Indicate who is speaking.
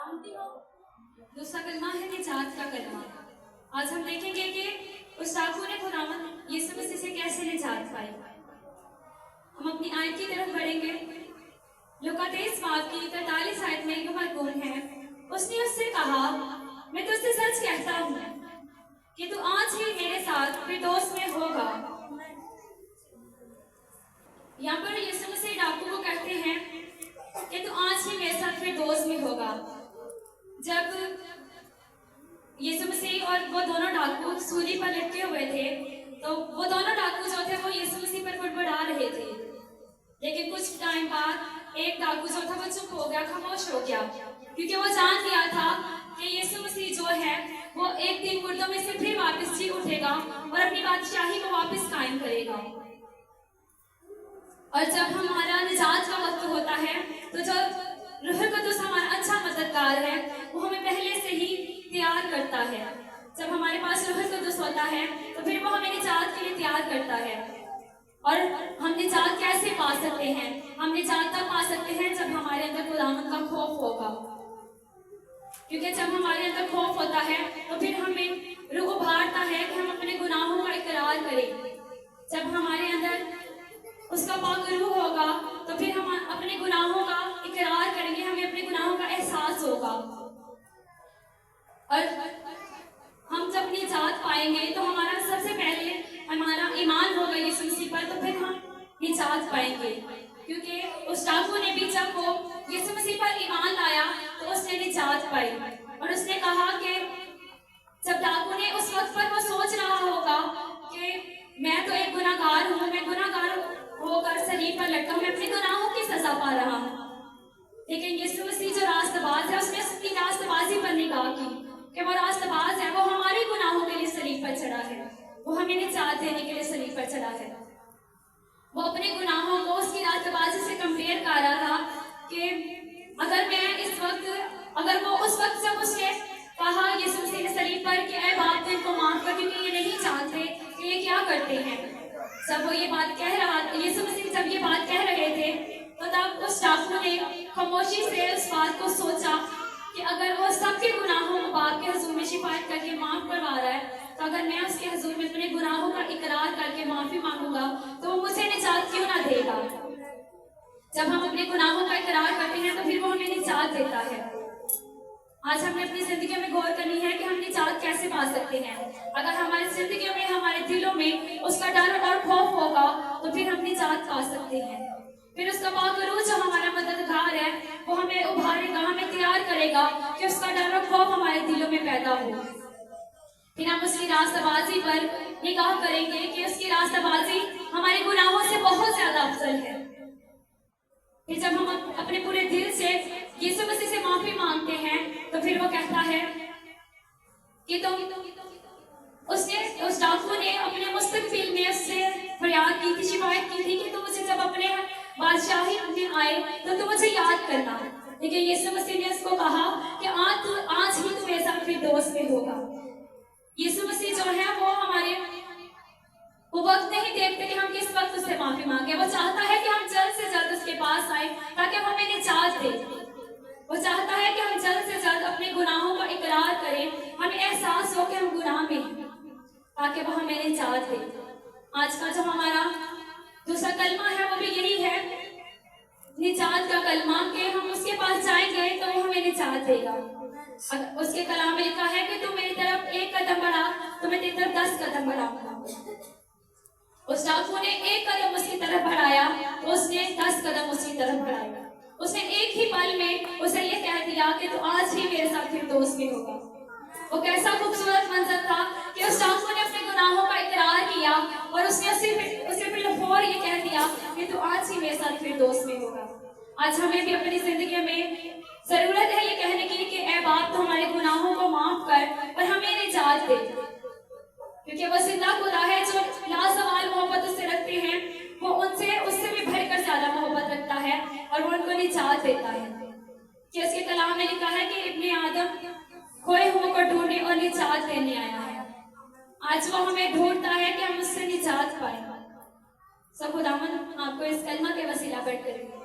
Speaker 1: जानती हो। दूसरा कलमा है निजात का कलमा। आज हम देखेंगे कि उस डाकू ने खुदावंद यीशु मसीह से कैसे निजात पाई। हम अपनी आयत की तरफ बढ़ेंगे। लूका 23 बाब की 43 आयत में एक मरकूम है। उसने उससे कहा, मैं तुझसे सच कहता हूँ कि तू आज ही मेरे साथ फिरदौस में होगा। यहाँ पर यीशु मसीह डाकू को कहते हैं कि तू आज ही मेरे साथ फिरदौस में होगा। जब यीशु मसीह और वो दोनों डाकू सूली पर लटके हुए थे, तो वो दोनों डाकू जो थे वो यीशु मसीह पर बुड़बुड़ा रहे थे। लेकिन कुछ टाइम बाद एक डाकू जो था वो चुप हो गया, खामोश हो गया, क्योंकि वो जान लिया था कि यीशु मसीह जो है वो एक दिन मुर्दों में से फिर वापस जी उठेगा और अपनी बादशाही को वापस कायम करेगा। और जब हमारा निजात का वक्त होता है तो जो रूह कुद्दूस हमारा अच्छा मददगार है वो हमें पहले से ही तैयार करता है। जब हमारे पास रूह कुद्दूस होता है तो फिर वो हमें निजात के लिए तैयार करता है। और हम निजात कैसे पा सकते हैं? हम निजात तब पा सकते हैं जब हमारे अंदर खुदावंद का खौफ होगा, क्योंकि जब हमारे अंदर खौफ होता है तो फिर हमें रूह उभारता है कि हम अपने गुनाहों का इकरार करें। जब हमारे अंदर उसका पाक रूह होगा तो फिर हम अपने गुनाहों का इकरार करेंगे, हमें अपने गुनाहों का एहसास होगा। और हम जब निजात पाएंगे तो हमारा सबसे पहले हमारा ईमान होगा यीशु मसीह पर, तो फिर हम निजात पाएंगे। क्योंकि उस डाकू ने भी जब वो यीशु मसीह पर ईमान लाया तो उसने निजात पाई। और उसने कहा कि जब डाकू ने उस वक्त पर वो सोच रहा होगा कि मैं तो एक गुनाहगार हूँ, मैं गुनाहगार होकर सलीब पर लटका, मैं अपने गुनाहों की सजा पा रहा हूँ। लेकिन यीशु मसीह जो रास्तबाज है उसने उसकी रास्तबाजी पर निगाह की कि वो रास्तबाज है, वो हमारे गुनाहों के लिए सलीब पर चढ़ा है, वो हमें निजात देने के लिए सलीब पर चढ़ा है। वो अपने गुनाहों को उसकी रास्तबाजी से कंपेयर कर रहा था कि अगर मैं इस वक्त, अगर वो उस वक्त जब उसने कहा यीशु मसीह ने सलीब पर कि ऐ बाप इनको माफ कर, क्योंकि ये नहीं जानते कि ये क्या करते हैं। जब वो ये बात कह रहा, यीशु मसीह जब ये बात कह रहे थे तो तब उस डाकू ने खामोशी से उस बात को सोचा कि अगर वो सबके गुनाहों को बाप के हुजूर में शिकायत करके माफ करवा रहा है, तो अगर मैं उसके हुजूर में अपने गुनाहों का इकरार करके माफी मांगूंगा तो वो मुझे निजात क्यों ना देगा। जब हम अपने गुनाहों का इकरार करते हैं तो फिर वो हमें निजात देता है। आज हमने अपनी जिंदगी में गौर करनी है कि हम निजात कैसे पा सकते हैं। अगर हमारी जिंदगी में, हमारे दिलों में उसका डर और खौफ होगा तो फिर हम निजात पा सकते हैं। फिर उसका पाक रूह जो हमारा मददगार है वो हमें उभारेगा, हमें तैयार करेगा कि उसका डर और खौफ हमारे दिलों में पैदा हो। फिर हम उसकी रास्तबाजी पर निगाह करेंगे कि उसकी रास्तबाजी हमारे गुनाहों से बहुत ज्यादा अफजल है। फिर जब हम अपने पूरे दिल से यीशु मसीह से माफी मांगते हैं तो फिर वो कहता है कि उसने, उस डाकू ने अपने मुस्तकबिल में उससे फरियाद की थी, शिकायत की थी कि तू मुझे जब अपने बादशाही में आए तो तू मुझे याद करना। लेकिन यीशु मसीह ने उसको कहा कि आज ही तू मेरे साथ फिरदौस में होगा। यीशु मसीह जो है वो वक्त नहीं देखते कि हम किस वक्त उससे माफी मांगे। वो चाहता है कि हम जल्द से जल्द उसके पास आए ताकि वो हमें निजात दे। वो चाहता है कि हम जल्द से जल्द अपने गुनाहों का इकरार करें, हमें एहसास हो कि हम गुनाह में हैं, ताकि वो हमें निजात दे। आज का जो हमारा दूसरा कलमा है वो भी यही है, निजात का कलमा, कि हम उसके पास जाएंगे तो वो हमें निजात देगा। उसके कलाम में लिखा है कि तू मेरी तरफ एक कदम बढ़ा तो मैं तेरी तरफ 10 कदम बढ़ाऊंगा। उस डाकू ने एक कदम उसकी तरफ बढ़ाया तो उसने 10 कदम उसकी तरफ बढ़ाया। उसने एक ही पल में उसे ये कह दिया कि तू आज ही मेरे साथ फिरदौस में होगा। वो कैसा खूबसूरत मंजर था कि उस डाकू ने अपने गुनाहों का इकरार किया और उसने उसे बिलफौर ये कह दिया कि तू आज ही मेरे साथ फिरदौस में होगा। आज हमें भी अपनी जिंदगी में जरूरत है ये कहने की कि ऐ बाप तो हमारे गुनाहों को माफ कर और हमें निजात दे, क्योंकि वो जिंदा खुदा है जो लाजवाल मोहब्बत उससे रखते हैं। वो उससे भी बढ़कर ज्यादा मोहब्बत रखता है और वो उनको निजात देता है। कि उसके कलाम में लिखा है कि इब्ने आदम खोए हुओं को ढूंढने और निजात देने आया है। आज वो हमें ढूंढता है कि हम उससे निजात पाए। सब खुदावंद आपको इस कलमा के वसीला बढ़ करें।